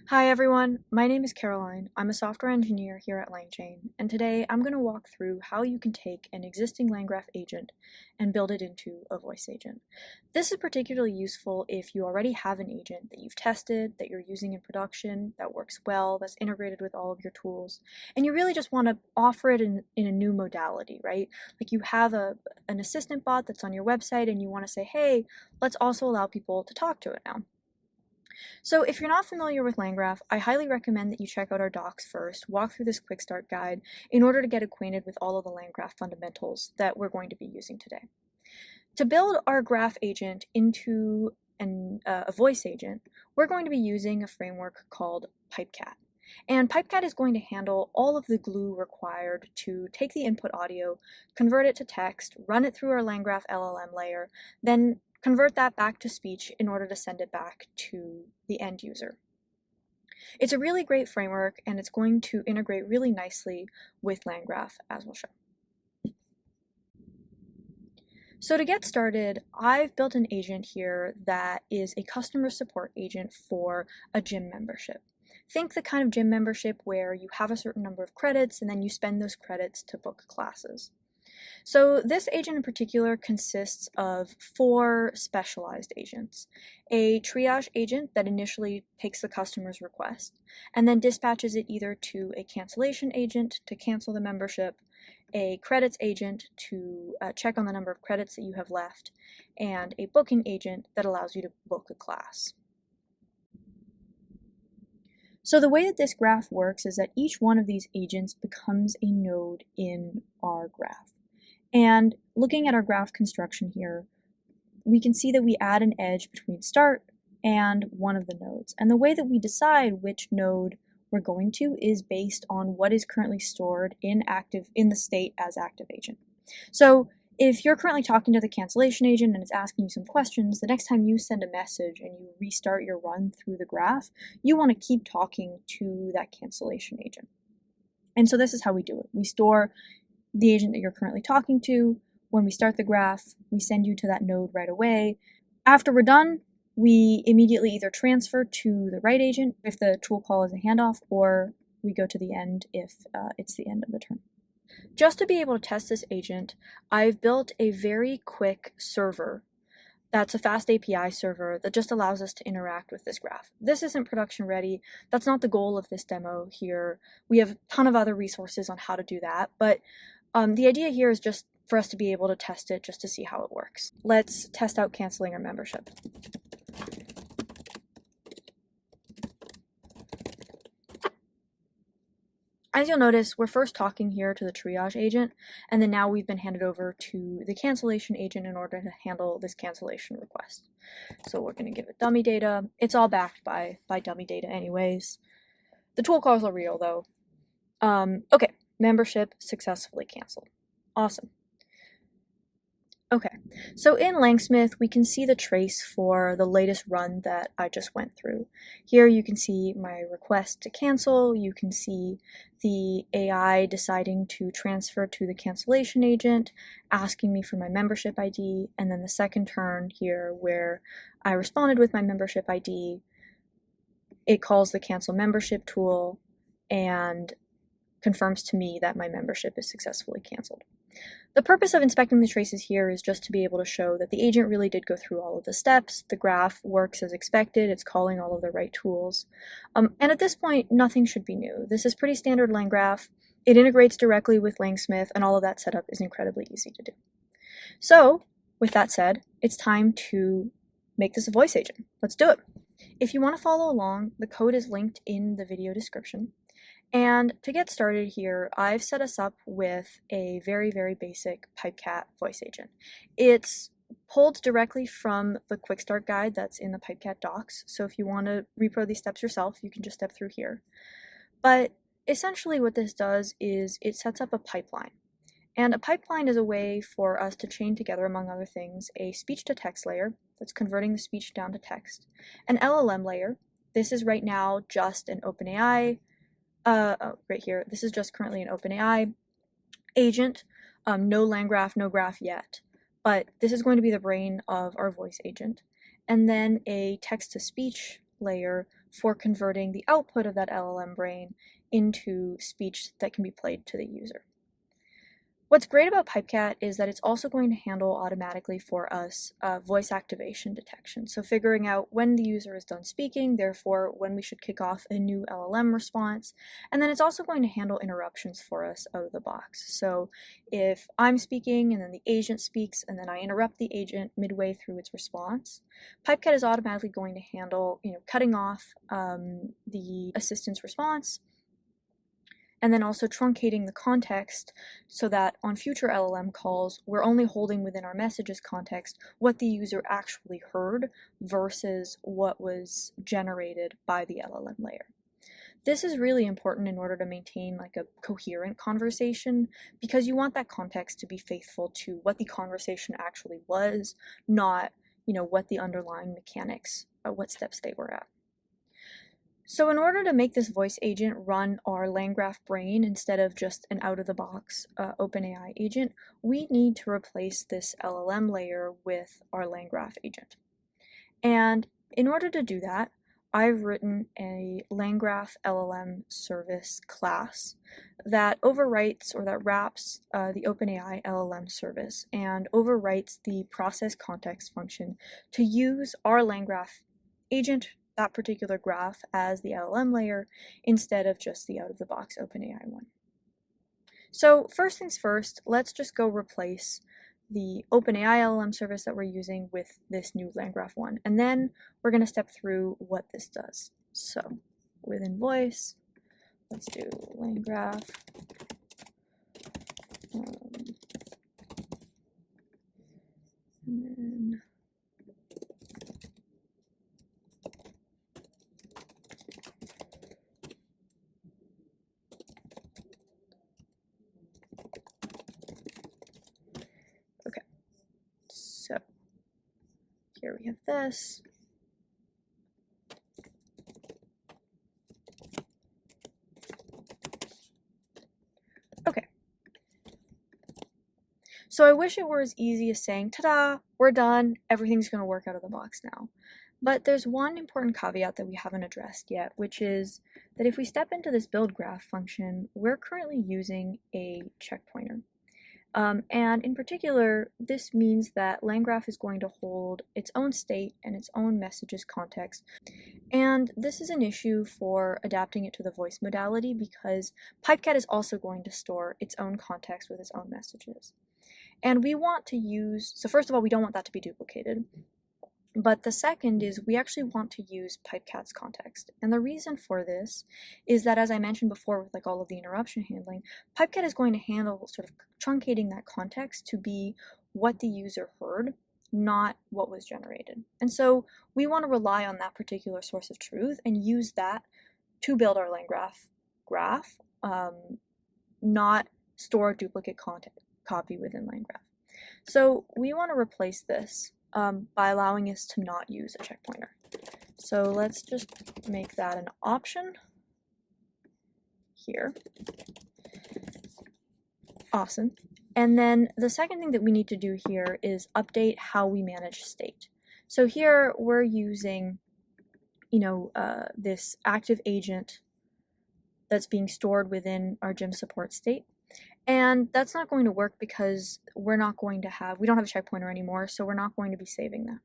Hi everyone, my name is Caroline. I'm a software engineer here at LangChain, and today I'm going to walk through how you can take an existing LangGraph agent and build it into a voice agent. This is particularly useful if you already have an agent that you've tested, that you're using in production, that works well, that's integrated with all of your tools, and you really just want to offer it in a new modality, right? Like you have an assistant bot that's on your website and you want to say, hey, let's also allow people to talk to it now. So if you're not familiar with LangGraph, I highly recommend that you check out our docs first, walk through this quick start guide in order to get acquainted with all of the LangGraph fundamentals that we're going to be using today. To build our graph agent into a voice agent, we're going to be using a framework called Pipecat. And Pipecat is going to handle all of the glue required to take the input audio, convert it to text, run it through our LangGraph LLM layer, then convert that back to speech in order to send it back to the end user. It's a really great framework and it's going to integrate really nicely with LangGraph, as we'll show. So to get started, I've built an agent here that is a customer support agent for a gym membership. Think the kind of gym membership where you have a certain number of credits and then you spend those credits to book classes. So this agent in particular consists of 4 specialized agents. A triage agent that initially takes the customer's request and then dispatches it either to a cancellation agent to cancel the membership, a credits agent to check on the number of credits that you have left, and a booking agent that allows you to book a class. So the way that this graph works is that each one of these agents becomes a node in our graph. And looking at our graph construction here, we can see that we add an edge between start and one of the nodes. And the way that we decide which node we're going to is based on what is currently stored in the state as active agent. So if you're currently talking to the cancellation agent and it's asking you some questions, the next time you send a message and you restart your run through the graph, you want to keep talking to that cancellation agent. And so this is how we do it. We store the agent that you're currently talking to. When we start the graph, we send you to that node right away. After we're done, we immediately either transfer to the right agent if the tool call is a handoff, or we go to the end if it's the end of the turn. Just to be able to test this agent, I've built a very quick server that's a FastAPI server that just allows us to interact with this graph. This isn't production ready. That's not the goal of this demo here. We have a ton of other resources on how to do that, but the idea here is just for us to be able to test it just to see how it works. Let's test out canceling our membership. As you'll notice, we're first talking here to the triage agent, and then now we've been handed over to the cancellation agent in order to handle this cancellation request. So we're going to give it dummy data. It's all backed by dummy data anyways. The tool calls are real though. Okay, membership successfully canceled. Awesome. Okay, so in LangSmith, we can see the trace for the latest run that I just went through. Here you can see my request to cancel. You can see the AI deciding to transfer to the cancellation agent, asking me for my membership ID, and then the second turn here where I responded with my membership ID, it calls the cancel membership tool and confirms to me that my membership is successfully canceled. The purpose of inspecting the traces here is just to be able to show that the agent really did go through all of the steps, the graph works as expected, it's calling all of the right tools. And at this point, nothing should be new. This is pretty standard LangGraph. It integrates directly with LangSmith, and all of that setup is incredibly easy to do. So, with that said, it's time to make this a voice agent. Let's do it. If you want to follow along, the code is linked in the video description. And to get started here, I've set us up with a very, very basic Pipecat voice agent. It's pulled directly from the quick start guide that's in the Pipecat docs. So if you want to repro these steps yourself, you can just step through here. But essentially what this does is it sets up a pipeline. And a pipeline is a way for us to chain together, among other things, a speech-to-text layer that's converting the speech down to text, an LLM layer. This is right now just an OpenAI right here, this is just currently an OpenAI agent, no LangGraph, no graph yet, but this is going to be the brain of our voice agent. And then a text-to-speech layer for converting the output of that LLM brain into speech that can be played to the user. What's great about Pipecat is that it's also going to handle automatically for us voice activation detection. So figuring out when the user is done speaking, therefore when we should kick off a new LLM response. And then it's also going to handle interruptions for us out of the box. So if I'm speaking and then the agent speaks and then I interrupt the agent midway through its response, Pipecat is automatically going to handle, cutting off the assistant's response, and then also truncating the context so that on future LLM calls, we're only holding within our messages context what the user actually heard versus what was generated by the LLM layer. This is really important in order to maintain like a coherent conversation, because you want that context to be faithful to what the conversation actually was, not, what the underlying mechanics, what steps they were at. So in order to make this voice agent run our LangGraph brain instead of just an out-of-the-box OpenAI agent, we need to replace this LLM layer with our LangGraph agent. And in order to do that, I've written a LangGraph LLM service class that overwrites or that wraps the OpenAI LLM service and overwrites the process context function to use our LangGraph agent, that particular graph, as the LLM layer instead of just the out-of-the-box OpenAI one. So first things first, let's just go replace the OpenAI LLM service that we're using with this new LangGraph one, and then we're going to step through what this does. So within voice, let's do LangGraph. And then so here we have this. Okay. So I wish it were as easy as saying, ta-da, we're done, everything's going to work out of the box now. But there's one important caveat that we haven't addressed yet, which is that if we step into this build graph function, we're currently using a checkpointer. And in particular, this means that LangGraph is going to hold its own state and its own messages context. And this is an issue for adapting it to the voice modality because Pipecat is also going to store its own context with its own messages. And we want to use, so first of all, we don't want that to be duplicated. But the second is we actually want to use Pipecat's context. And the reason for this is that, as I mentioned before with like all of the interruption handling, Pipecat is going to handle sort of truncating that context to be what the user heard, not what was generated. And so we want to rely on that particular source of truth and use that to build our LangGraph graph, not store a duplicate copy within LangGraph. So we want to replace this by allowing us to not use a checkpointer. So let's just make that an option here. Awesome. And then the second thing that we need to do here is update how we manage state. So here we're using, this active agent that's being stored within our gym support state. And that's not going to work because we don't have a checkpointer anymore, so we're not going to be saving that.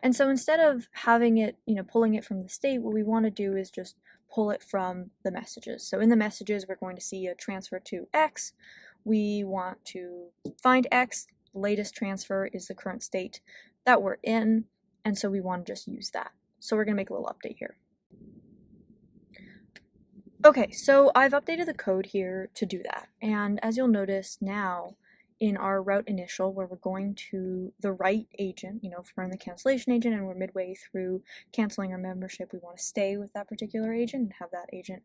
And so instead of having it, pulling it from the state, what we want to do is just pull it from the messages. So in the messages, we're going to see a transfer to X. We want to find X. The latest transfer is the current state that we're in, and so we want to just use that. So we're going to make a little update here. Okay, so I've updated the code here to do that, and as you'll notice now in our route initial where we're going to the right agent, if we're in the cancellation agent and we're midway through canceling our membership, we want to stay with that particular agent and have that agent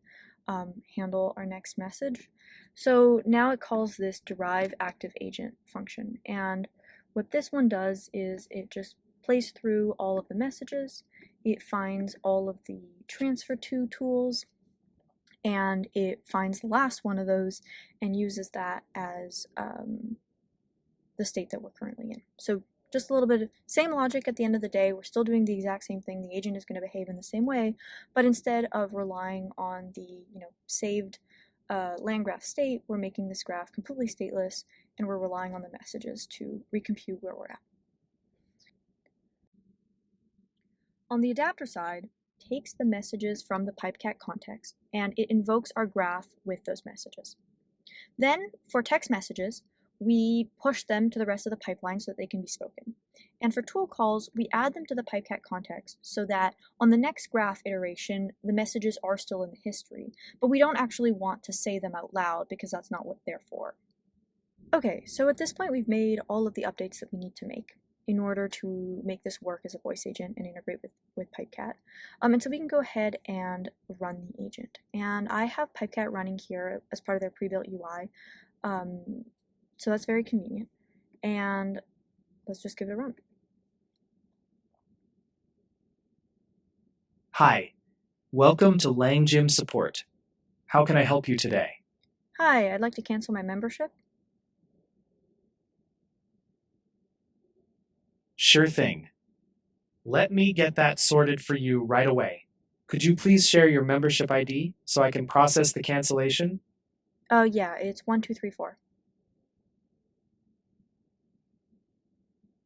handle our next message. So now it calls this derive active agent function, and what this one does is it just plays through all of the messages, it finds all of the transfer to tools, and it finds the last one of those and uses that as the state that we're currently in. So just a little bit of same logic at the end of the day. We're still doing the exact same thing. The agent is going to behave in the same way, but instead of relying on the saved LangGraph state, we're making this graph completely stateless, and we're relying on the messages to recompute where we're at. On the adapter side, takes the messages from the Pipecat context, and it invokes our graph with those messages. Then, for text messages, we push them to the rest of the pipeline so that they can be spoken. And for tool calls, we add them to the Pipecat context so that on the next graph iteration, the messages are still in the history, but we don't actually want to say them out loud because that's not what they're for. Okay, so at this point we've made all of the updates that we need to make in order to make this work as a voice agent and integrate with Pipecat. And so we can go ahead and run the agent. And I have Pipecat running here as part of their pre-built UI. So that's very convenient. And let's just give it a run. Hi, welcome to LangGym support. How can I help you today? Hi, I'd like to cancel my membership. Sure thing. Let me get that sorted for you right away. Could you please share your membership ID so I can process the cancellation? Oh yeah, it's 1234.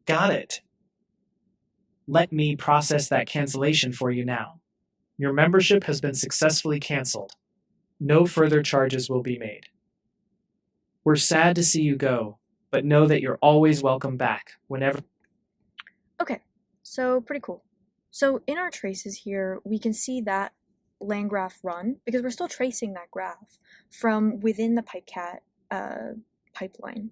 Got it. Let me process that cancellation for you now. Your membership has been successfully canceled. No further charges will be made. We're sad to see you go, but know that you're always welcome back whenever. Okay, so pretty cool. So in our traces here, we can see that LangGraph run because we're still tracing that graph from within the Pipecat pipeline.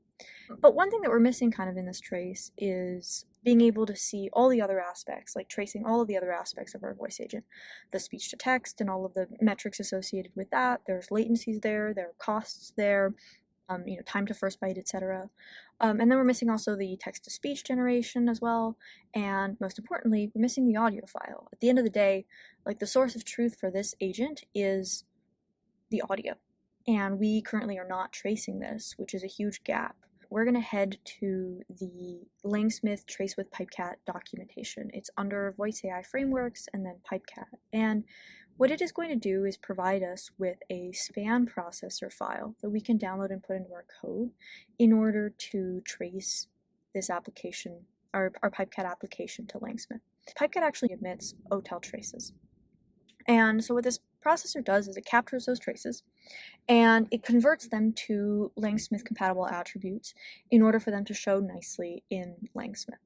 But one thing that we're missing kind of in this trace is being able to see all the other aspects, like tracing all of the other aspects of our voice agent, the speech to text and all of the metrics associated with that. There's latencies there are costs there, time to first byte, etc. And then we're missing also the text-to-speech generation as well, and most importantly, we're missing the audio file. At the end of the day, like the source of truth for this agent is the audio, and we currently are not tracing this, which is a huge gap. We're going to head to the LangSmith Trace with Pipecat documentation. It's under Voice AI Frameworks and then Pipecat, and what it is going to do is provide us with a span processor file that we can download and put into our code in order to trace this application, our Pipecat application, to LangSmith. Pipecat actually emits OTel traces. And so what this processor does is it captures those traces and it converts them to LangSmith compatible attributes in order for them to show nicely in LangSmith.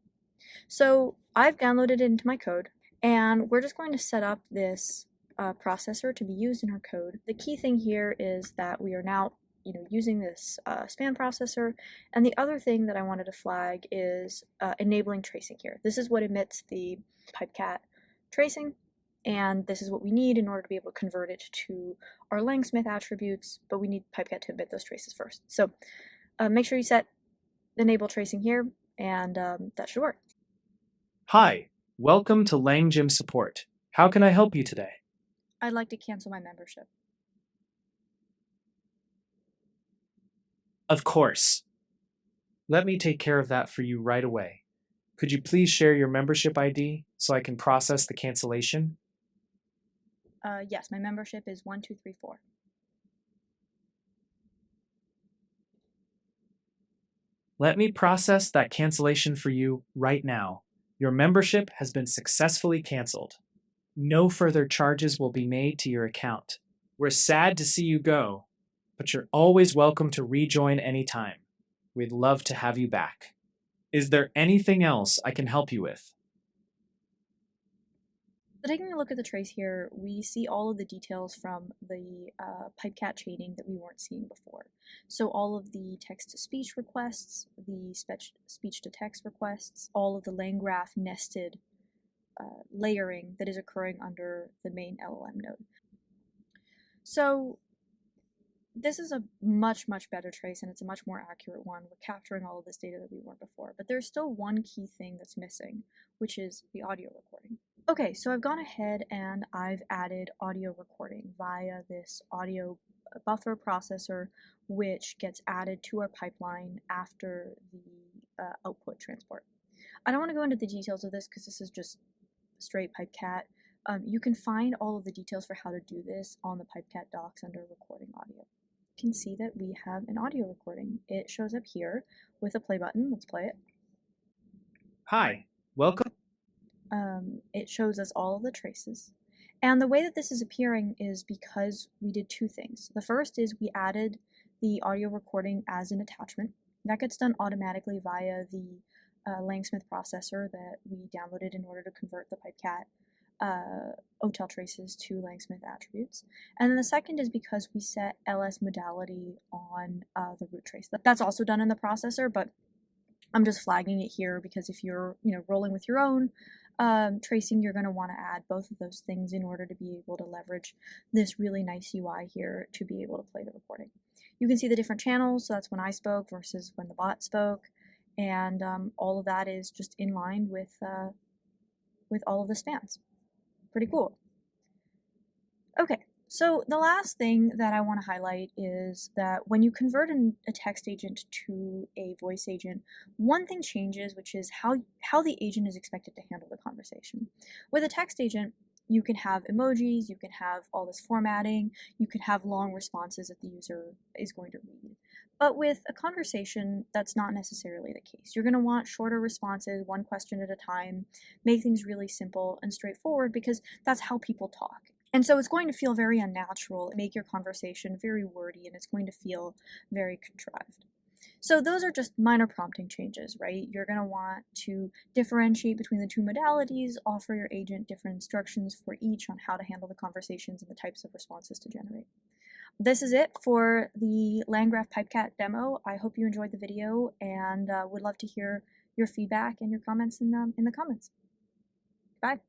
So I've downloaded it into my code, and we're just going to set up this processor to be used in our code. The key thing here is that we are now using this span processor, and the other thing that I wanted to flag is enabling tracing here. This is what emits the Pipecat tracing, and this is what we need in order to be able to convert it to our LangSmith attributes, but we need Pipecat to emit those traces first. So make sure you set enable tracing here, and that should work. Hi, welcome to LangGym support. How can I help you today? I'd like to cancel my membership. Of course. Let me take care of that for you right away. Could you please share your membership ID so I can process the cancellation? Yes, my membership is 1234. Let me process that cancellation for you right now. Your membership has been successfully canceled. No further charges will be made to your account. We're sad to see you go, but you're always welcome to rejoin anytime. We'd love to have you back. Is there anything else I can help you with? So taking a look at the trace here, we see all of the details from the Pipecat chaining that we weren't seeing before. So all of the text-to-speech requests, the speech-to-text requests, all of the LangGraph nested layering that is occurring under the main LLM node. So this is a much better trace, and it's a much more accurate one. We're capturing all of this data that we weren't before, but there's still one key thing that's missing, which is the audio recording. Okay, so I've gone ahead and I've added audio recording via this audio buffer processor, which gets added to our pipeline after the output transport. I don't want to go into the details of this because this is just straight Pipecat. You can find all of the details for how to do this on the Pipecat docs under recording audio. You can see that we have an audio recording. It shows up here with a play button. Let's play it. Hi, welcome. It shows us all of the traces. And the way that this is appearing is because we did two things. The first is we added the audio recording as an attachment. That gets done automatically via the LangSmith processor that we downloaded in order to convert the Pipecat OTel traces to LangSmith attributes. And then the second is because we set ls modality on the root trace. That's also done in the processor, but I'm just flagging it here because if you're rolling with your own tracing, you're going to want to add both of those things in order to be able to leverage this really nice UI here to be able to play the recording. You can see the different channels, so that's when I spoke versus when the bot spoke, and all of that is just in line with all of the spans. Pretty cool. Okay, so the last thing that I want to highlight is that when you convert a text agent to a voice agent, one thing changes, which is how the agent is expected to handle the conversation. With a text agent, you can have emojis, you can have all this formatting, you can have long responses that the user is going to read. But with a conversation, that's not necessarily the case. You're going to want shorter responses, one question at a time, make things really simple and straightforward because that's how people talk. And so it's going to feel very unnatural, make your conversation very wordy, and it's going to feel very contrived. So those are just minor prompting changes, right? You're going to want to differentiate between the two modalities, offer your agent different instructions for each on how to handle the conversations and the types of responses to generate. This is it for the LangGraph Pipecat demo. I hope you enjoyed the video and would love to hear your feedback and your comments in the comments. Bye.